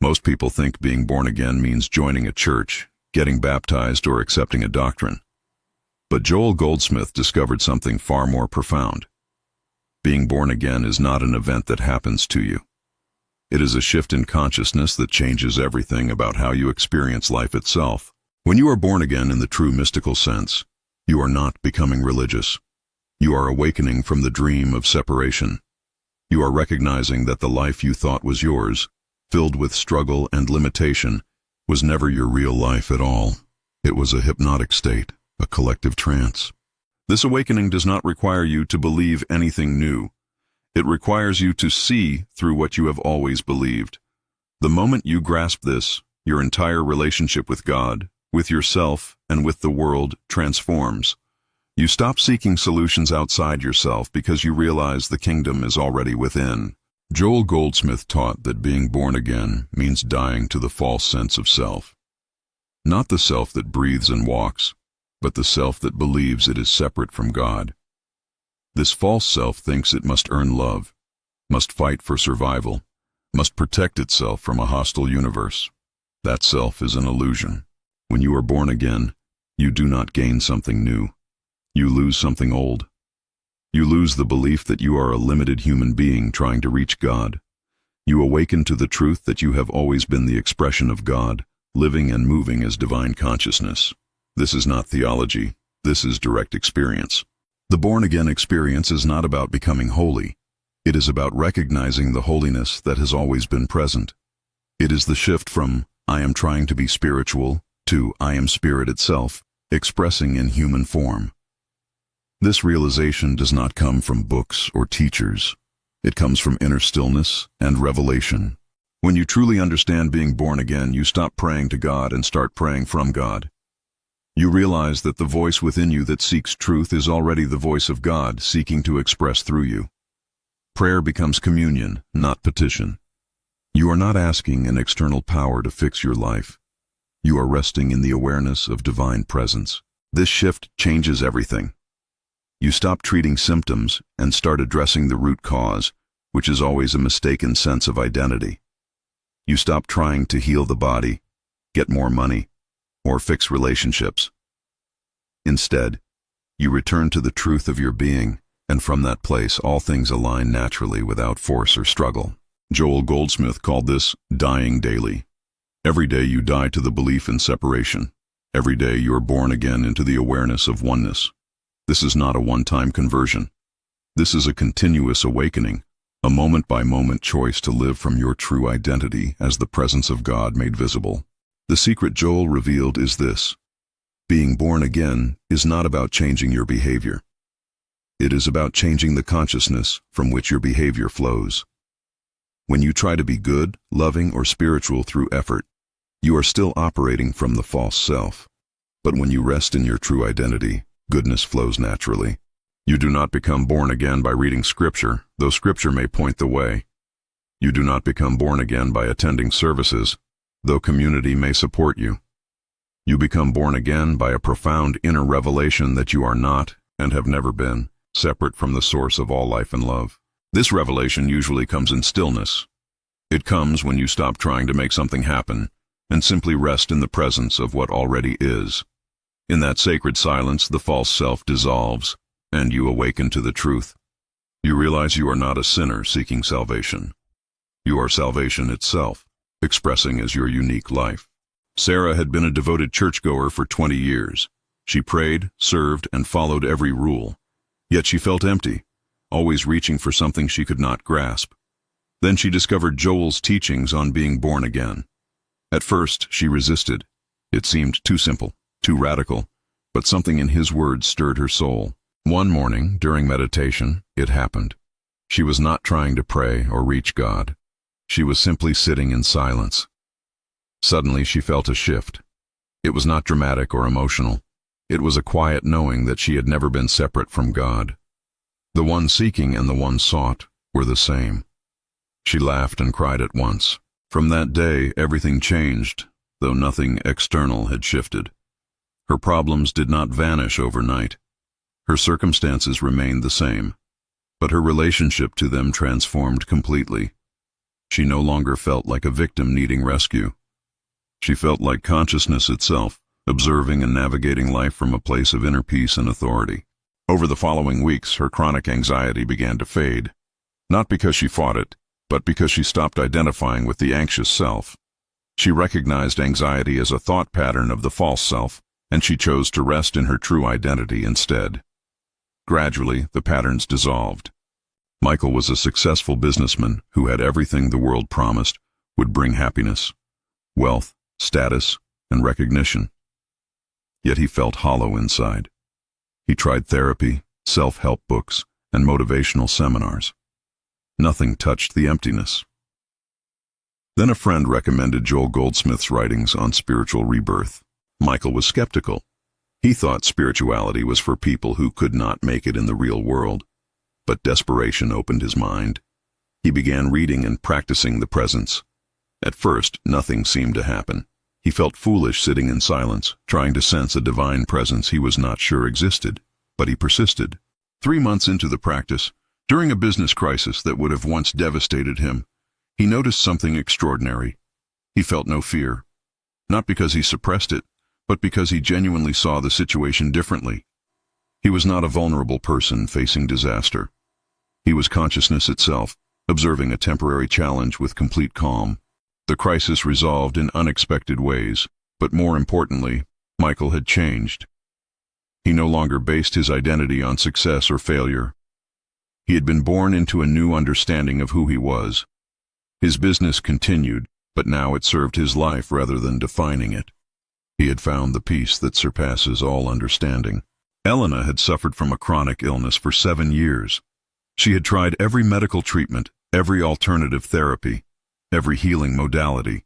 Most people think being born again means joining a church, getting baptized, or accepting a doctrine. But Joel Goldsmith discovered something far more profound. Being born again is not an event that happens to you. It is a shift in consciousness that changes everything about how you experience life itself. When you are born again in the true mystical sense, you are not becoming religious. You are awakening from the dream of separation. You are recognizing that the life you thought was yours, filled with struggle and limitation, was never your real life at all. It was a hypnotic state, a collective trance. This awakening does not require you to believe anything new. It requires you to see through what you have always believed. The moment you grasp this, your entire relationship with God, with yourself, and with the world transforms. You stop seeking solutions outside yourself because you realize the kingdom is already within. Joel Goldsmith taught that being born again means dying to the false sense of self. Not the self that breathes and walks, but the self that believes it is separate from God. This false self thinks it must earn love, must fight for survival, must protect itself from a hostile universe. That self is an illusion. When you are born again, you do not gain something new. You lose something old. You lose the belief that you are a limited human being trying to reach God. You awaken to the truth that you have always been the expression of God, living and moving as divine consciousness. This is not theology. This is direct experience. The born-again experience is not about becoming holy. It is about recognizing the holiness that has always been present. It is the shift from, I am trying to be spiritual, to, I am spirit itself, expressing in human form. This realization does not come from books or teachers. It comes from inner stillness and revelation. When you truly understand being born again, you stop praying to God and start praying from God. You realize that the voice within you that seeks truth is already the voice of God seeking to express through you. Prayer becomes communion, not petition. You are not asking an external power to fix your life. You are resting in the awareness of divine presence. This shift changes everything. You stop treating symptoms and start addressing the root cause, which is always a mistaken sense of identity. You stop trying to heal the body, get more money, or fix relationships. Instead, you return to the truth of your being, and from that place all things align naturally without force or struggle. Joel Goldsmith called this dying daily. Every day you die to the belief in separation. Every day you are born again into the awareness of oneness. This is not a one-time conversion. This is a continuous awakening, a moment-by-moment choice to live from your true identity as the presence of God made visible. The secret Joel revealed is this: being born again is not about changing your behavior. It is about changing the consciousness from which your behavior flows. When you try to be good, loving, or spiritual through effort, you are still operating from the false self. But when you rest in your true identity, goodness flows naturally. You do not become born again by reading Scripture, though Scripture may point the way. You do not become born again by attending services, though community may support you. You become born again by a profound inner revelation that you are not, and have never been, separate from the source of all life and love. This revelation usually comes in stillness. It comes when you stop trying to make something happen, and simply rest in the presence of what already is. In that sacred silence, the false self dissolves, and you awaken to the truth. You realize you are not a sinner seeking salvation. You are salvation itself, expressing as your unique life. Sarah had been a devoted churchgoer for 20 years. She prayed, served, and followed every rule. Yet she felt empty, always reaching for something she could not grasp. Then she discovered Joel's teachings on being born again. At first, she resisted. It seemed too simple, too radical, but something in his words stirred her soul. One morning, during meditation, it happened. She was not trying to pray or reach God. She was simply sitting in silence. Suddenly, she felt a shift. It was not dramatic or emotional. It was a quiet knowing that she had never been separate from God. The one seeking and the one sought were the same. She laughed and cried at once. From that day, everything changed, though nothing external had shifted. Her problems did not vanish overnight. Her circumstances remained the same, but her relationship to them transformed completely. She no longer felt like a victim needing rescue. She felt like consciousness itself, observing and navigating life from a place of inner peace and authority. Over the following weeks, her chronic anxiety began to fade, not because she fought it, but because she stopped identifying with the anxious self. She recognized anxiety as a thought pattern of the false self, and she chose to rest in her true identity instead. Gradually, the patterns dissolved. Michael was a successful businessman who had everything the world promised would bring happiness, wealth, status, and recognition. Yet he felt hollow inside. He tried therapy, self-help books, and motivational seminars. Nothing touched the emptiness. Then a friend recommended Joel Goldsmith's writings on spiritual rebirth. Michael was skeptical. He thought spirituality was for people who could not make it in the real world. But desperation opened his mind. He began reading and practicing the presence. At first, nothing seemed to happen. He felt foolish sitting in silence, trying to sense a divine presence he was not sure existed, but he persisted. 3 months into the practice, during a business crisis that would have once devastated him, he noticed something extraordinary. He felt no fear, not because he suppressed it, but because he genuinely saw the situation differently. He was not a vulnerable person facing disaster. He was consciousness itself, observing a temporary challenge with complete calm. The crisis resolved in unexpected ways, but more importantly, Michael had changed. He no longer based his identity on success or failure. He had been born into a new understanding of who he was. His business continued, but now it served his life rather than defining it. He had found the peace that surpasses all understanding. Elena had suffered from a chronic illness for 7 years. She had tried every medical treatment, every alternative therapy, every healing modality.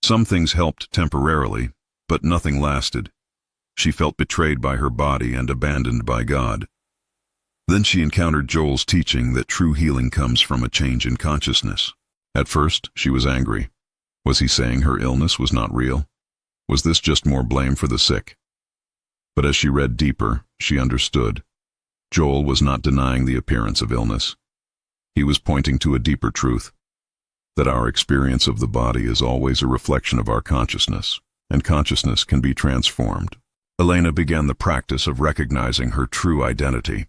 Some things helped temporarily, but nothing lasted. She felt betrayed by her body and abandoned by God. Then she encountered Joel's teaching that true healing comes from a change in consciousness. At first, she was angry. Was he saying her illness was not real? Was this just more blame for the sick? But as she read deeper, she understood. Joel was not denying the appearance of illness. He was pointing to a deeper truth, that our experience of the body is always a reflection of our consciousness, and consciousness can be transformed. Elena began the practice of recognizing her true identity.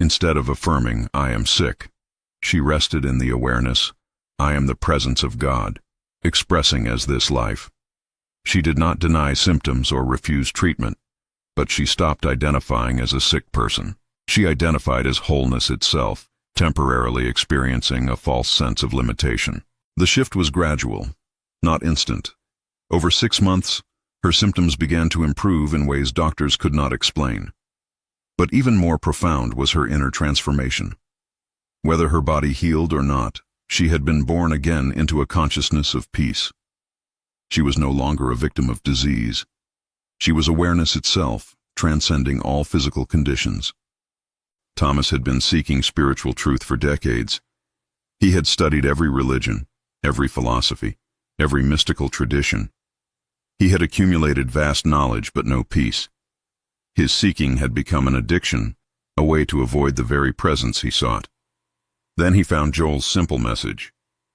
Instead of affirming, "I am sick," she rested in the awareness, "I am the presence of God," expressing as this life. She did not deny symptoms or refuse treatment, but she stopped identifying as a sick person. She identified as wholeness itself, temporarily experiencing a false sense of limitation. The shift was gradual, not instant. Over 6 months, her symptoms began to improve in ways doctors could not explain. But even more profound was her inner transformation. Whether her body healed or not, she had been born again into a consciousness of peace. She was no longer a victim of disease. She was awareness itself, transcending all physical conditions. Thomas had been seeking spiritual truth for decades. He had studied every religion, every philosophy, every mystical tradition. He had accumulated vast knowledge but no peace. His seeking had become an addiction, a way to avoid the very presence he sought. Then he found Joel's simple message: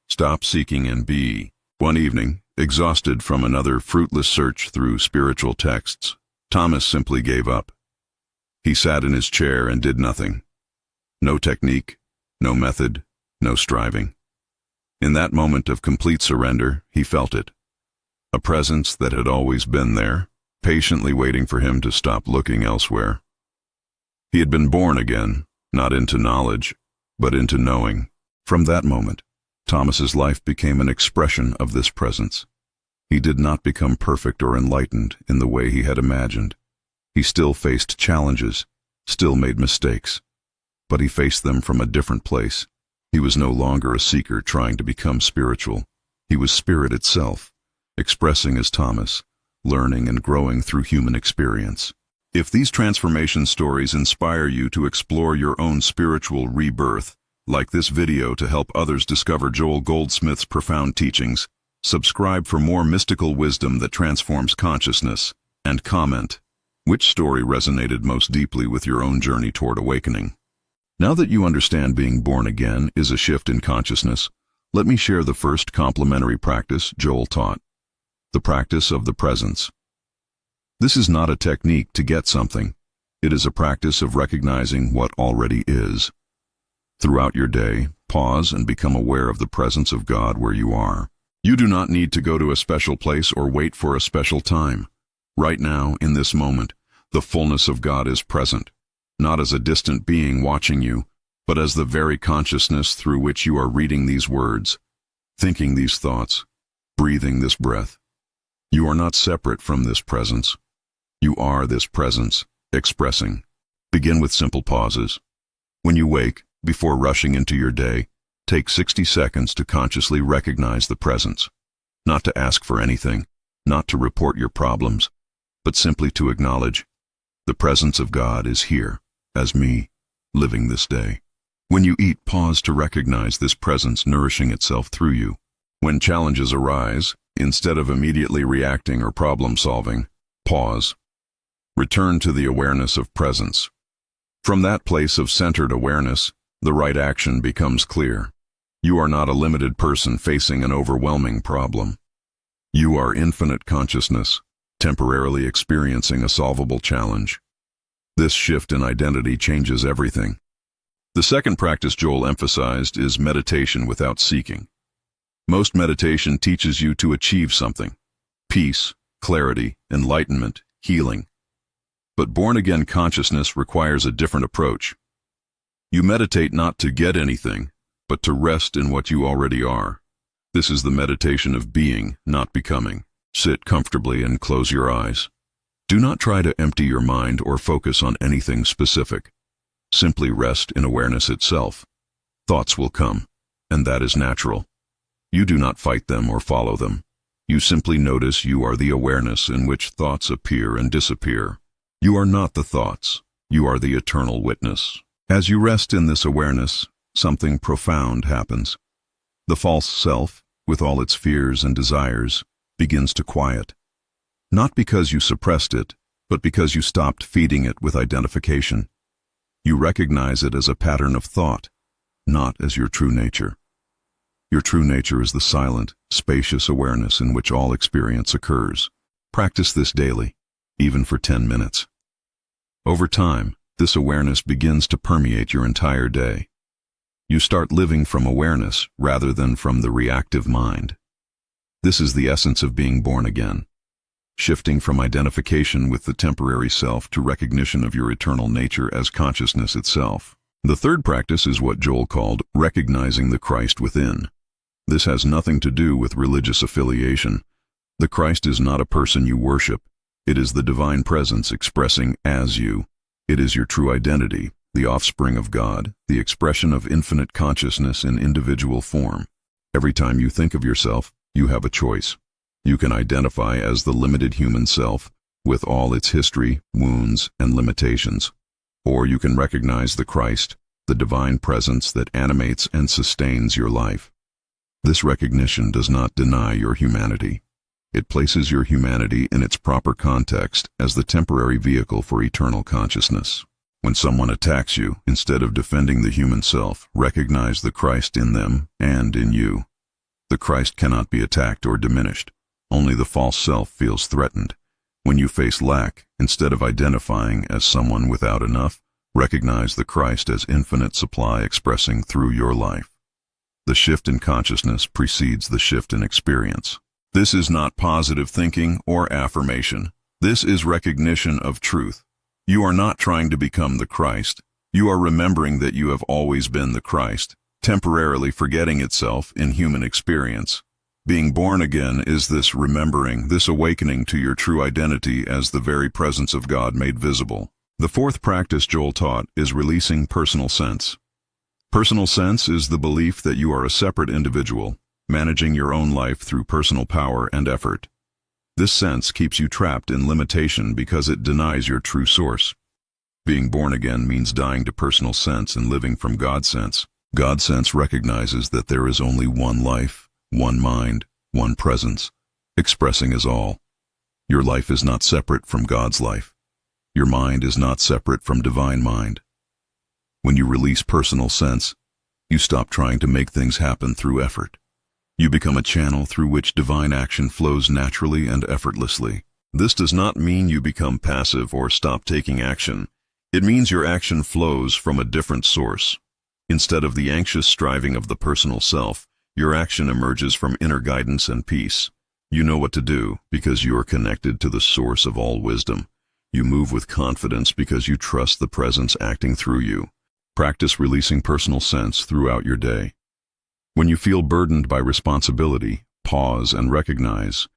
stop seeking and be. One evening, exhausted from another fruitless search through spiritual texts, Thomas simply gave up. He sat in his chair and did nothing. No technique, no method, no striving. In that moment of complete surrender, he felt it. A presence that had always been there, patiently waiting for him to stop looking elsewhere. He had been born again, not into knowledge, but into knowing. From that moment, Thomas's life became an expression of this presence. He did not become perfect or enlightened in the way he had imagined. He still faced challenges, still made mistakes, but he faced them from a different place. He was no longer a seeker trying to become spiritual. He was spirit itself, expressing as Thomas, learning and growing through human experience. If these transformation stories inspire you to explore your own spiritual rebirth, like this video to help others discover Joel Goldsmith's profound teachings, subscribe for more mystical wisdom that transforms consciousness, and comment which story resonated most deeply with your own journey toward awakening. Now that you understand being born again is a shift in consciousness, Let me share the first complementary practice Joel taught, the practice of the presence. This is not a technique to get something. It is a practice of recognizing what already is. Throughout your day, pause and become aware of the presence of God where you are. You do not need to go to a special place or wait for a special time. Right now, in this moment, the fullness of God is present, not as a distant being watching you, but as the very consciousness through which you are reading these words, thinking these thoughts, breathing this breath. You are not separate from this presence. You are this presence, expressing. Begin with simple pauses. When you wake, before rushing into your day, take 60 seconds to consciously recognize the presence. Not to ask for anything, not to report your problems, but simply to acknowledge, the presence of God is here, as me, living this day. When you eat, pause to recognize this presence nourishing itself through you. When challenges arise, instead of immediately reacting or problem-solving, pause. Return to the awareness of presence. From that place of centered awareness, the right action becomes clear. You are not a limited person facing an overwhelming problem. You are infinite consciousness, temporarily experiencing a solvable challenge. This shift in identity changes everything. The second practice Joel emphasized is meditation without seeking. Most meditation teaches you to achieve something: peace, clarity, enlightenment, healing. But born-again consciousness requires a different approach. You meditate not to get anything, but to rest in what you already are. This is the meditation of being, not becoming. Sit comfortably and close your eyes. Do not try to empty your mind or focus on anything specific. Simply rest in awareness itself. Thoughts will come, and that is natural. You do not fight them or follow them. You simply notice you are the awareness in which thoughts appear and disappear. You are not the thoughts. You are the eternal witness. As you rest in this awareness, something profound happens. The false self, with all its fears and desires, begins to quiet. Not because you suppressed it, but because you stopped feeding it with identification. You recognize it as a pattern of thought, not as your true nature. Your true nature is the silent, spacious awareness in which all experience occurs. Practice this daily, even for 10 minutes. Over time, this awareness begins to permeate your entire day. You start living from awareness rather than from the reactive mind. This is the essence of being born again, shifting from identification with the temporary self to recognition of your eternal nature as consciousness itself. The third practice is what Joel called recognizing the Christ within. This has nothing to do with religious affiliation. The Christ is not a person you worship. It is the divine presence expressing as you. It is your true identity, the offspring of God, the expression of infinite consciousness in individual form. Every time you think of yourself, you have a choice. You can identify as the limited human self, with all its history, wounds, and limitations. Or you can recognize the Christ, the divine presence that animates and sustains your life. This recognition does not deny your humanity. It places your humanity in its proper context as the temporary vehicle for eternal consciousness. When someone attacks you, instead of defending the human self, recognize the Christ in them and in you. The Christ cannot be attacked or diminished. Only the false self feels threatened. When you face lack, instead of identifying as someone without enough, recognize the Christ as infinite supply expressing through your life. The shift in consciousness precedes the shift in experience. This is not positive thinking or affirmation. This is recognition of truth. You are not trying to become the Christ. You are remembering that you have always been the Christ, temporarily forgetting itself in human experience. Being born again is this remembering, this awakening to your true identity as the very presence of God made visible. The fourth practice Joel taught is releasing personal sense. Personal sense is the belief that you are a separate individual, managing your own life through personal power and effort. This sense keeps you trapped in limitation because it denies your true source. Being born again means dying to personal sense and living from God's sense. God's sense recognizes that there is only one life, one mind, one presence, expressing as all. Your life is not separate from God's life. Your mind is not separate from divine mind. When you release personal sense, You stop trying to make things happen through effort. You become a channel through which divine action flows naturally and effortlessly. This does not mean you become passive or stop taking action. It means your action flows from a different source. Instead of the anxious striving of the personal self, your action emerges from inner guidance and peace. You know what to do because you are connected to the source of all wisdom. You move with confidence because you trust the presence acting through you. Practice releasing personal sense throughout your day. When you feel burdened by responsibility, pause and recognize,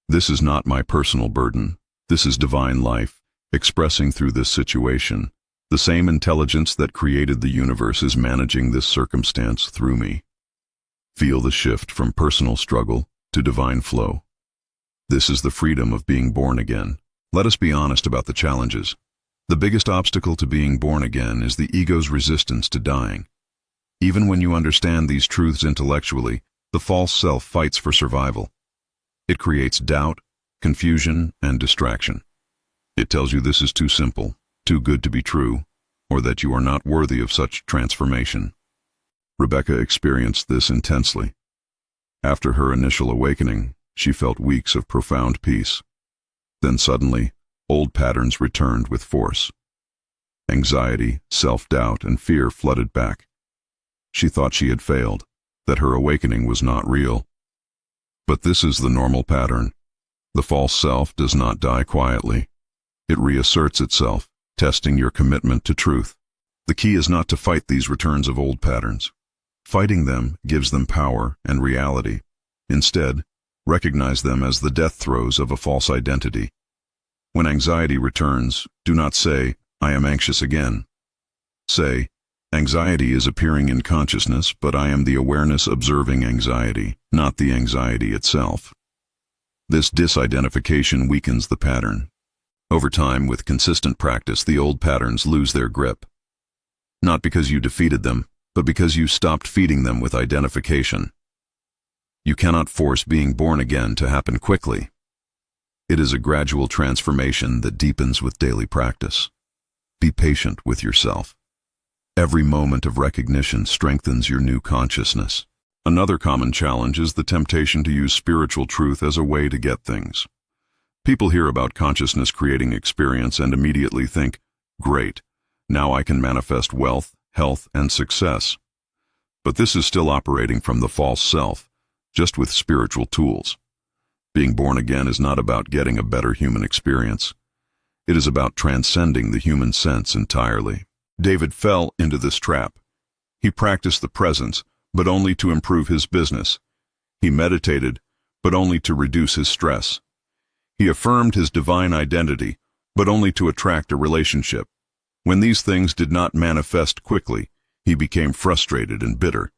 this is not my personal burden. This is divine life, expressing through this situation. The same intelligence that created the universe is managing this circumstance through me. Feel the shift from personal struggle to divine flow. This is the freedom of being born again. Let us be honest about the challenges. The biggest obstacle to being born again is the ego's resistance to dying. Even when you understand these truths intellectually, the false self fights for survival. It creates doubt, confusion, and distraction. It tells you this is too simple, too good to be true, or that you are not worthy of such transformation. Rebecca experienced this intensely. After her initial awakening, she felt weeks of profound peace. Then suddenly, old patterns returned with force. Anxiety, self-doubt, and fear flooded back. She thought she had failed, that her awakening was not real. But this is the normal pattern. The false self does not die quietly. It reasserts itself, testing your commitment to truth. The key is not to fight these returns of old patterns. Fighting them gives them power and reality. Instead, recognize them as the death throes of a false identity. When anxiety returns, do not say, "I am anxious again." Say, "Anxiety is appearing in consciousness, but I am the awareness observing anxiety, not the anxiety itself." This disidentification weakens the pattern. Over time, with consistent practice, the old patterns lose their grip. Not because you defeated them, but because you stopped feeding them with identification. You cannot force being born again to happen quickly. It is a gradual transformation that deepens with daily practice. Be patient with yourself. Every moment of recognition strengthens your new consciousness. Another common challenge is the temptation to use spiritual truth as a way to get things. People hear about consciousness creating experience and immediately think, "Great, now I can manifest wealth, health, and success." But this is still operating from the false self, just with spiritual tools. Being born again is not about getting a better human experience. It is about transcending the human sense entirely. David fell into this trap. He practiced the presence, but only to improve his business. He meditated, but only to reduce his stress. He affirmed his divine identity, but only to attract a relationship. When these things did not manifest quickly, he became frustrated and bitter.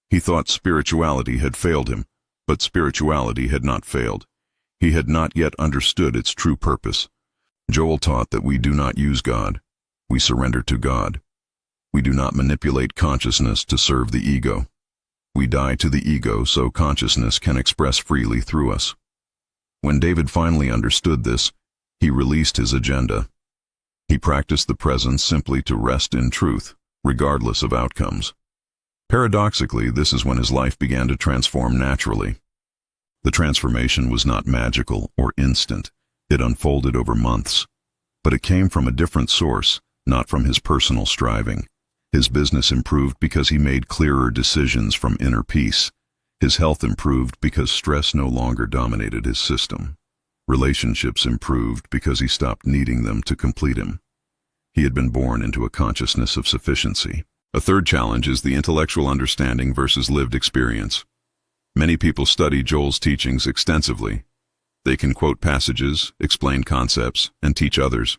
He thought spirituality had failed him, but spirituality had not failed. He had not yet understood its true purpose. Joel taught that we do not use God. We surrender to God. We do not manipulate consciousness to serve the ego. We die to the ego so consciousness can express freely through us. When David finally understood this, he released his agenda. He practiced the presence simply to rest in truth, regardless of outcomes. Paradoxically, this is when his life began to transform naturally. The transformation was not magical or instant. It unfolded over months. But it came from a different source, not from his personal striving. His business improved because he made clearer decisions from inner peace. His health improved because stress no longer dominated his system. Relationships improved because he stopped needing them to complete him. He had been born into a consciousness of sufficiency. A third challenge is the intellectual understanding versus lived experience. Many people study Joel's teachings extensively. They can quote passages, explain concepts, and teach others.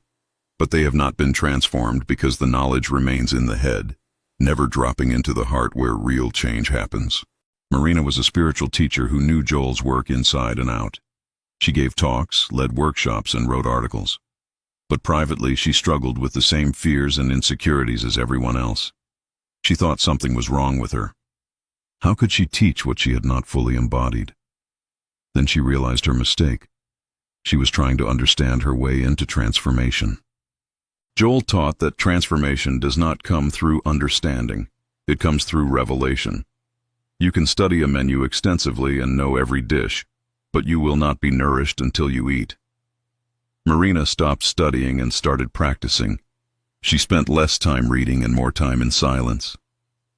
But they have not been transformed because the knowledge remains in the head, never dropping into the heart where real change happens. Marina was a spiritual teacher who knew Joel's work inside and out. She gave talks, led workshops, and wrote articles. But privately, she struggled with the same fears and insecurities as everyone else. She thought something was wrong with her. How could she teach what she had not fully embodied? Then she realized her mistake. She was trying to understand her way into transformation. Joel taught that transformation does not come through understanding. It comes through revelation. You can study a menu extensively and know every dish, but you will not be nourished until you eat. Marina stopped studying and started practicing. She spent less time reading and more time in silence,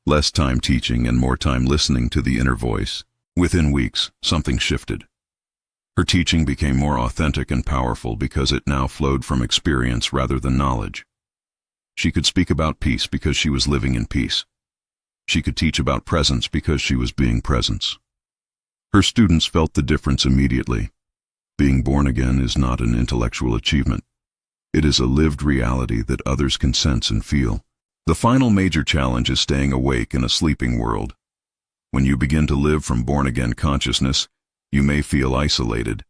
less time teaching and more time listening to the inner voice. Within weeks, something shifted. Her teaching became more authentic and powerful because it now flowed from experience rather than knowledge. She could speak about peace because she was living in peace. She could teach about presence because she was being presence. Her students felt the difference immediately. Being born again is not an intellectual achievement. It is a lived reality that others can sense and feel. The final major challenge is staying awake in a sleeping world. When you begin to live from born-again consciousness, you may feel isolated.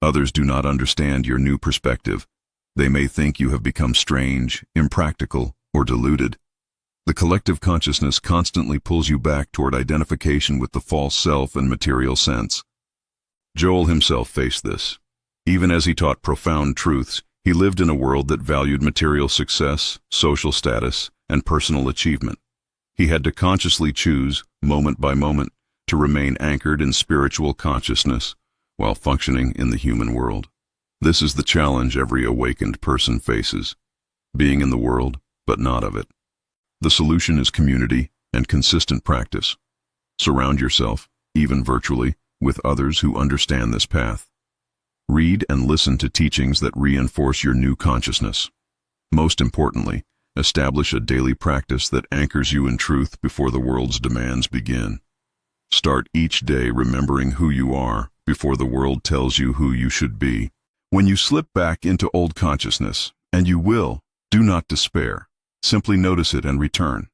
Others do not understand your new perspective. They may think you have become strange, impractical, or deluded. The collective consciousness constantly pulls you back toward identification with the false self and material sense. Joel himself faced this. Even as he taught profound truths, he lived in a world that valued material success, social status, and personal achievement. He had to consciously choose, moment by moment, to remain anchored in spiritual consciousness while functioning in the human world. This is the challenge every awakened person faces, being in the world, but not of it. The solution is community and consistent practice. Surround yourself, even virtually, with others who understand this path. Read and listen to teachings that reinforce your new consciousness. Most importantly, establish a daily practice that anchors you in truth before the world's demands begin. Start each day remembering who you are before the world tells you who you should be. When you slip back into old consciousness, and you will, do not despair. Simply notice it and return.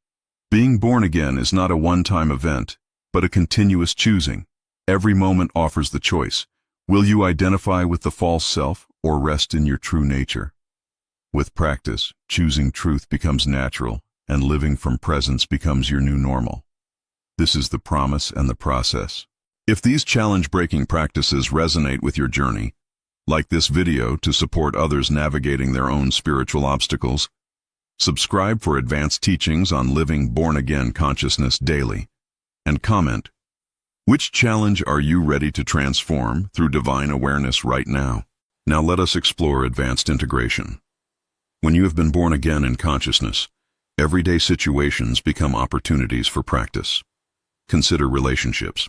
Being born again is not a one-time event, but a continuous choosing. Every moment offers the choice. Will you identify with the false self or rest in your true nature? With practice, choosing truth becomes natural, and living from presence becomes your new normal. This is the promise and the process. If these challenge-breaking practices resonate with your journey, like this video to support others navigating their own spiritual obstacles, subscribe for advanced teachings on living born-again consciousness daily, and comment, which challenge are you ready to transform through divine awareness right now? Now let us explore advanced integration. When you have been born again in consciousness, everyday situations become opportunities for practice. Consider relationships.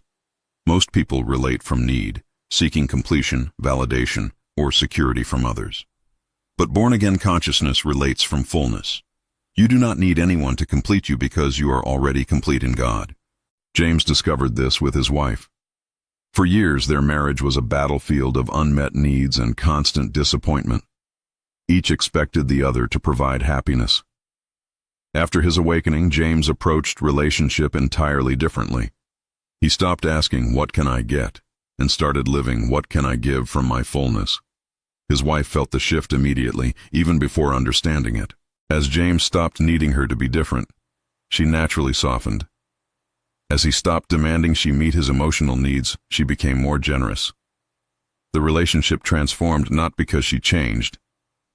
Most people relate from need, seeking completion, validation, or security from others. But born-again consciousness relates from fullness. You do not need anyone to complete you because you are already complete in God. James discovered this with his wife. For years, their marriage was a battlefield of unmet needs and constant disappointment. Each expected the other to provide happiness. After his awakening, James approached relationship entirely differently. He stopped asking, "What can I get?" and started living, "What can I give from my fullness?" His wife felt the shift immediately, even before understanding it. As James stopped needing her to be different, she naturally softened. As he stopped demanding she meet his emotional needs, she became more generous. The relationship transformed not because she changed,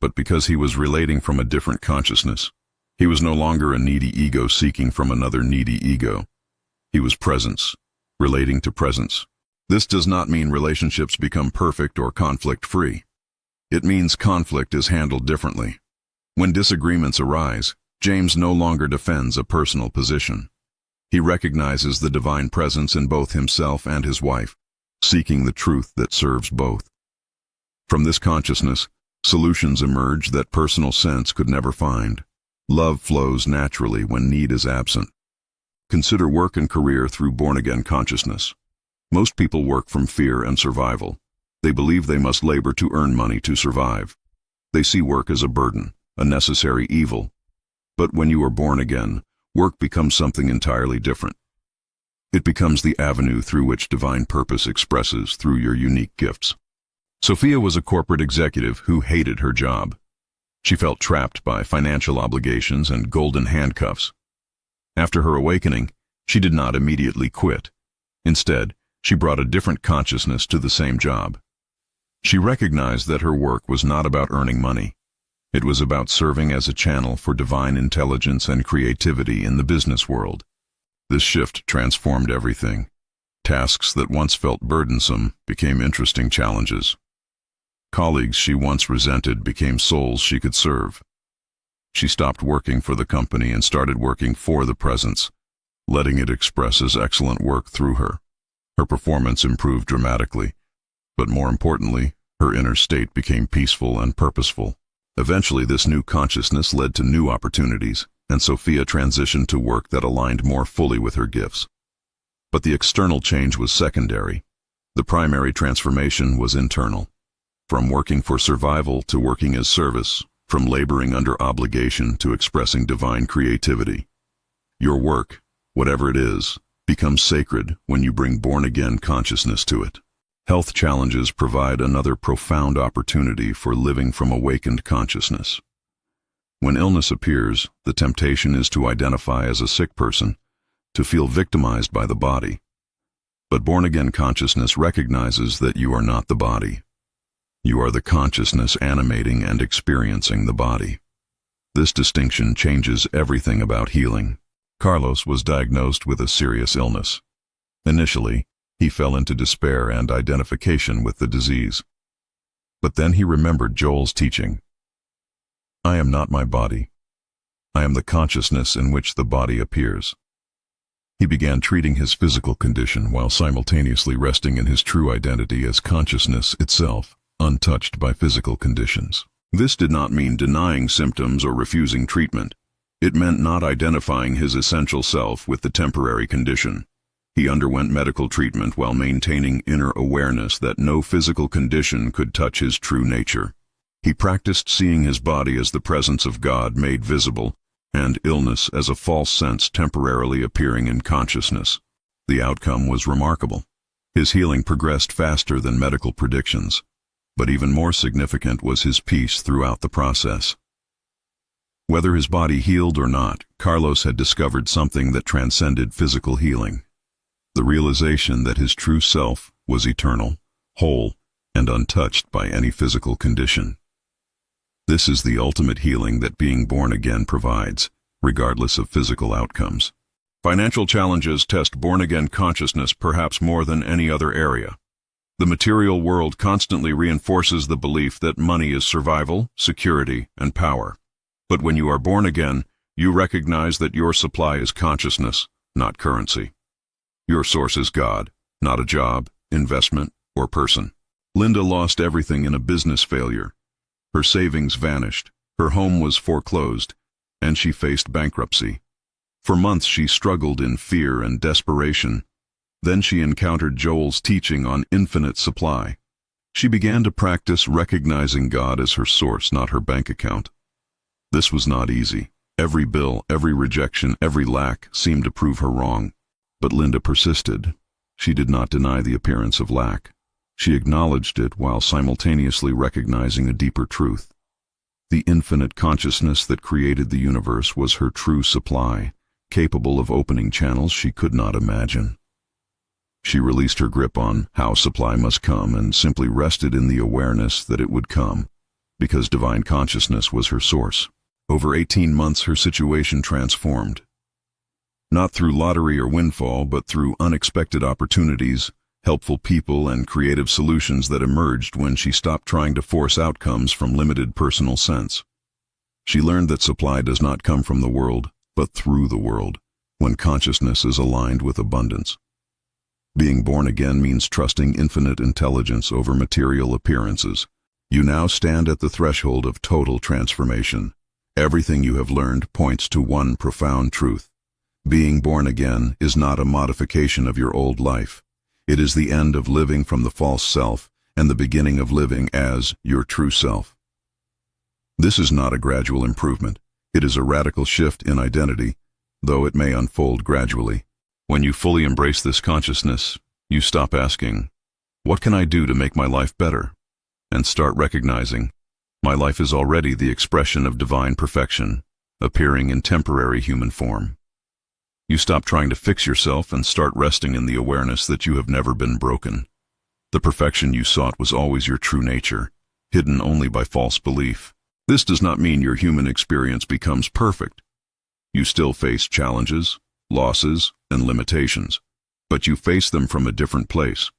but because he was relating from a different consciousness. He was no longer a needy ego seeking from another needy ego. He was presence, relating to presence. This does not mean relationships become perfect or conflict-free. It means conflict is handled differently. When disagreements arise, James no longer defends a personal position. He recognizes the divine presence in both himself and his wife, seeking the truth that serves both. From this consciousness, solutions emerge that personal sense could never find. Love flows naturally when need is absent. Consider work and career through born-again consciousness. Most people work from fear and survival. They believe they must labor to earn money to survive. They see work as a burden, a necessary evil. But when you are born again, work becomes something entirely different. It becomes the avenue through which divine purpose expresses through your unique gifts. Sophia was a corporate executive who hated her job. She felt trapped by financial obligations and golden handcuffs. After her awakening, she did not immediately quit. Instead, she brought a different consciousness to the same job. She recognized that her work was not about earning money. It was about serving as a channel for divine intelligence and creativity in the business world. This shift transformed everything. Tasks that once felt burdensome became interesting challenges. Colleagues she once resented became souls she could serve. She stopped working for the company and started working for the presence, letting it express as excellent work through her. Her performance improved dramatically, but more importantly, her inner state became peaceful and purposeful. Eventually, this new consciousness led to new opportunities, and Sophia transitioned to work that aligned more fully with her gifts. But the external change was secondary. The primary transformation was internal. From working for survival to working as service, from laboring under obligation to expressing divine creativity. Your work, whatever it is, becomes sacred when you bring born-again consciousness to it. Health challenges provide another profound opportunity for living from awakened consciousness. When illness appears, the temptation is to identify as a sick person, to feel victimized by the body. But born-again consciousness recognizes that you are not the body. You are the consciousness animating and experiencing the body. This distinction changes everything about healing. Carlos was diagnosed with a serious illness. Initially, he fell into despair and identification with the disease. But then he remembered Joel's teaching. I am not my body. I am the consciousness in which the body appears. He began treating his physical condition while simultaneously resting in his true identity as consciousness itself, untouched by physical conditions. This did not mean denying symptoms or refusing treatment. It meant not identifying his essential self with the temporary condition. He underwent medical treatment while maintaining inner awareness that no physical condition could touch his true nature. He practiced seeing his body as the presence of God made visible, and illness as a false sense temporarily appearing in consciousness. The outcome was remarkable. His healing progressed faster than medical predictions, but even more significant was his peace throughout the process. Whether his body healed or not, Carlos had discovered something that transcended physical healing. The realization that his true self was eternal, whole, and untouched by any physical condition. This is the ultimate healing that being born again provides, regardless of physical outcomes. Financial challenges test born-again consciousness perhaps more than any other area. The material world constantly reinforces the belief that money is survival, security, and power. But when you are born again, you recognize that your supply is consciousness, not currency. Your source is God, not a job, investment, or person. Linda lost everything in a business failure. Her savings vanished, her home was foreclosed, and she faced bankruptcy. For months she struggled in fear and desperation. Then she encountered Joel's teaching on infinite supply. She began to practice recognizing God as her source, not her bank account. This was not easy. Every bill, every rejection, every lack seemed to prove her wrong. But Linda persisted. She did not deny the appearance of lack. She acknowledged it while simultaneously recognizing a deeper truth. The infinite consciousness that created the universe was her true supply, capable of opening channels she could not imagine. She released her grip on how supply must come and simply rested in the awareness that it would come, because divine consciousness was her source. Over 18 months her situation transformed. Not through lottery or windfall, but through unexpected opportunities, helpful people, and creative solutions that emerged when she stopped trying to force outcomes from limited personal sense. She learned that supply does not come from the world, but through the world, when consciousness is aligned with abundance. Being born again means trusting infinite intelligence over material appearances. You now stand at the threshold of total transformation. Everything you have learned points to one profound truth. Being born again is not a modification of your old life. It is the end of living from the false self and the beginning of living as your true self. This is not a gradual improvement. It is a radical shift in identity, though it may unfold gradually. When you fully embrace this consciousness, you stop asking, "What can I do to make my life better?" and start recognizing, "My life is already the expression of divine perfection, appearing in temporary human form." You stop trying to fix yourself and start resting in the awareness that you have never been broken. The perfection you sought was always your true nature, hidden only by false belief. This does not mean your human experience becomes perfect. You still face challenges, losses, and limitations, but you face them from a different place.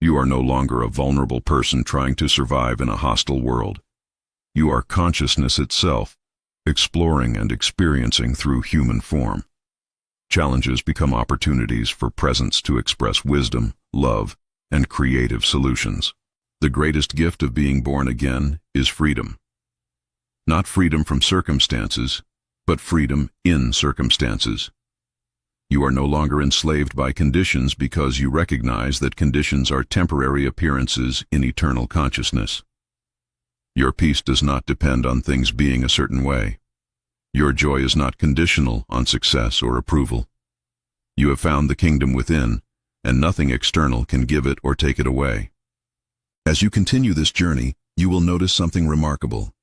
You are no longer a vulnerable person trying to survive in a hostile world. You are consciousness itself, exploring and experiencing through human form. Challenges become opportunities for presence to express wisdom, love, and creative solutions. The greatest gift of being born again is freedom. Not freedom from circumstances, but freedom in circumstances. You are no longer enslaved by conditions because you recognize that conditions are temporary appearances in eternal consciousness. Your peace does not depend on things being a certain way. Your joy is not conditional on success or approval. You have found the kingdom within, and nothing external can give it or take it away. As you continue this journey, you will notice something remarkable.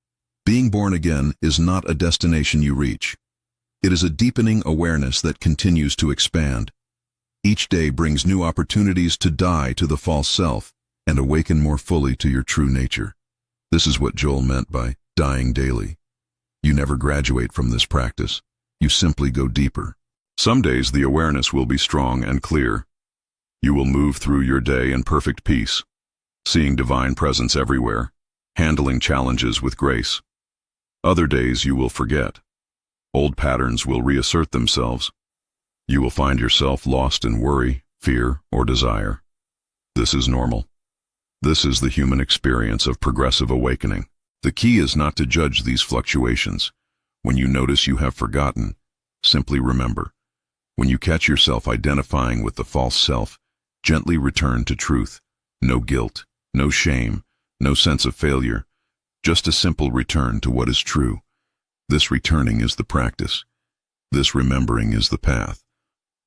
Being born again is not a destination you reach. It is a deepening awareness that continues to expand. Each day brings new opportunities to die to the false self and awaken more fully to your true nature. This is what Joel meant by dying daily. You never graduate from this practice. You simply go deeper. Some days the awareness will be strong and clear. You will move through your day in perfect peace, seeing divine presence everywhere, handling challenges with grace. Other days you will forget. Old patterns will reassert themselves. You will find yourself lost in worry, fear, or desire. This is normal. This is the human experience of progressive awakening. The key is not to judge these fluctuations. When you notice you have forgotten, simply remember. When you catch yourself identifying with the false self, gently return to truth. No guilt, no shame, no sense of failure. Just a simple return to what is true. This returning is the practice. This remembering is the path.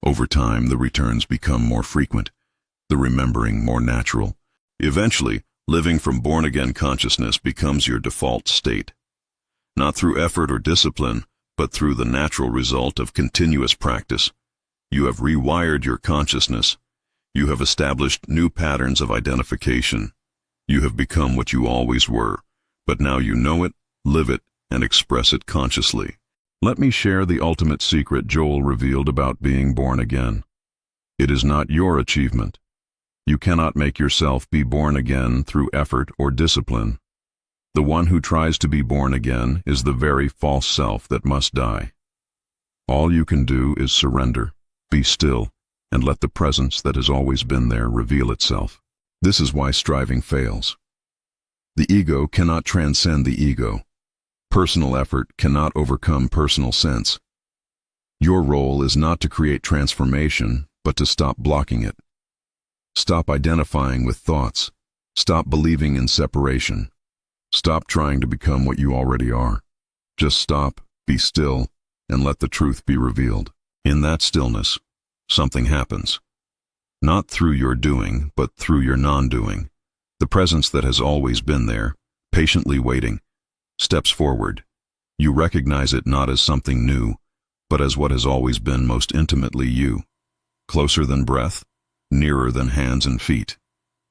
Over time, the returns become more frequent, the remembering more natural. Eventually, living from born-again consciousness becomes your default state. Not through effort or discipline, but through the natural result of continuous practice. You have rewired your consciousness. You have established new patterns of identification. You have become what you always were, but now you know it, live it, and express it consciously. Let me share the ultimate secret Joel revealed about being born again. It is not your achievement. You cannot make yourself be born again through effort or discipline. The one who tries to be born again is the very false self that must die. All you can do is surrender, be still, and let the presence that has always been there reveal itself. This is why striving fails. The ego cannot transcend the ego. Personal effort cannot overcome personal sense. Your role is not to create transformation, but to stop blocking it. Stop identifying with thoughts. Stop believing in separation. Stop trying to become what you already are. Just stop, be still, and let the truth be revealed. In that stillness, something happens. Not through your doing, but through your non-doing. The presence that has always been there, patiently waiting, steps forward. You recognize it not as something new, but as what has always been most intimately you. Closer than breath, nearer than hands and feet.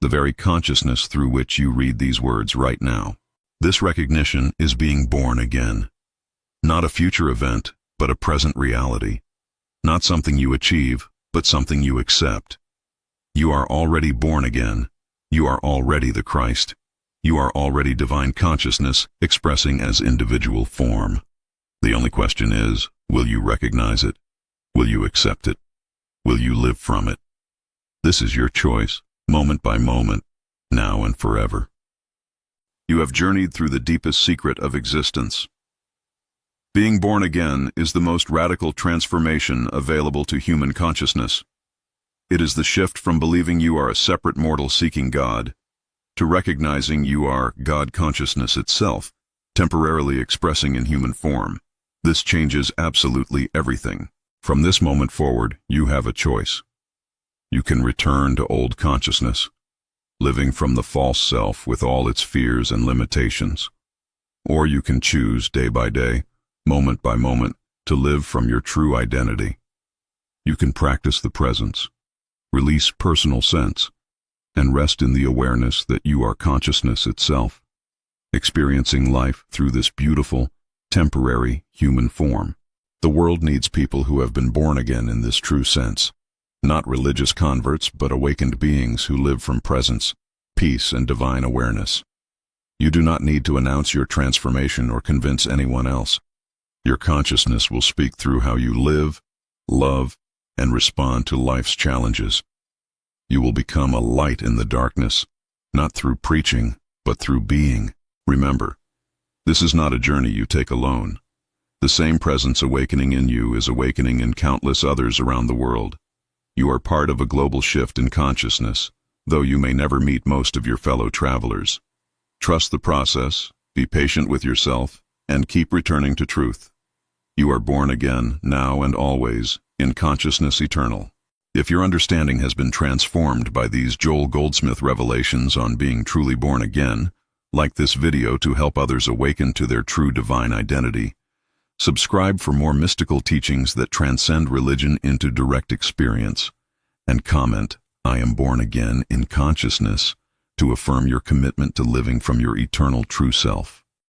The very consciousness through which you read these words right now. This recognition is being born again. Not a future event, but a present reality. Not something you achieve, but something you accept. You are already born again. You are already the Christ. You are already divine consciousness expressing as individual form. The only question is, will you recognize it? Will you accept it? Will you live from it? This is your choice, moment by moment, now and forever. You have journeyed through the deepest secret of existence. Being born again is the most radical transformation available to human consciousness. It is the shift from believing you are a separate mortal seeking God, to recognizing you are God consciousness itself, temporarily expressing in human form. This changes absolutely everything. From this moment forward, you have a choice. You can return to old consciousness, living from the false self with all its fears and limitations. Or you can choose day by day, moment by moment, to live from your true identity. You can practice the presence, release personal sense, and rest in the awareness that you are consciousness itself, experiencing life through this beautiful, temporary human form. The world needs people who have been born again in this true sense. Not religious converts, but awakened beings who live from presence, peace, and divine awareness. You do not need to announce your transformation or convince anyone else. Your consciousness will speak through how you live, love, and respond to life's challenges. You will become a light in the darkness, not through preaching, but through being. Remember, this is not a journey you take alone. The same presence awakening in you is awakening in countless others around the world. You are part of a global shift in consciousness, though you may never meet most of your fellow travelers. Trust the process, be patient with yourself, and keep returning to truth. You are born again, now and always, in consciousness eternal. If your understanding has been transformed by these Joel Goldsmith revelations on being truly born again, like this video to help others awaken to their true divine identity. Subscribe for more mystical teachings that transcend religion into direct experience. And comment, "I am born again in consciousness," to affirm your commitment to living from your eternal true self.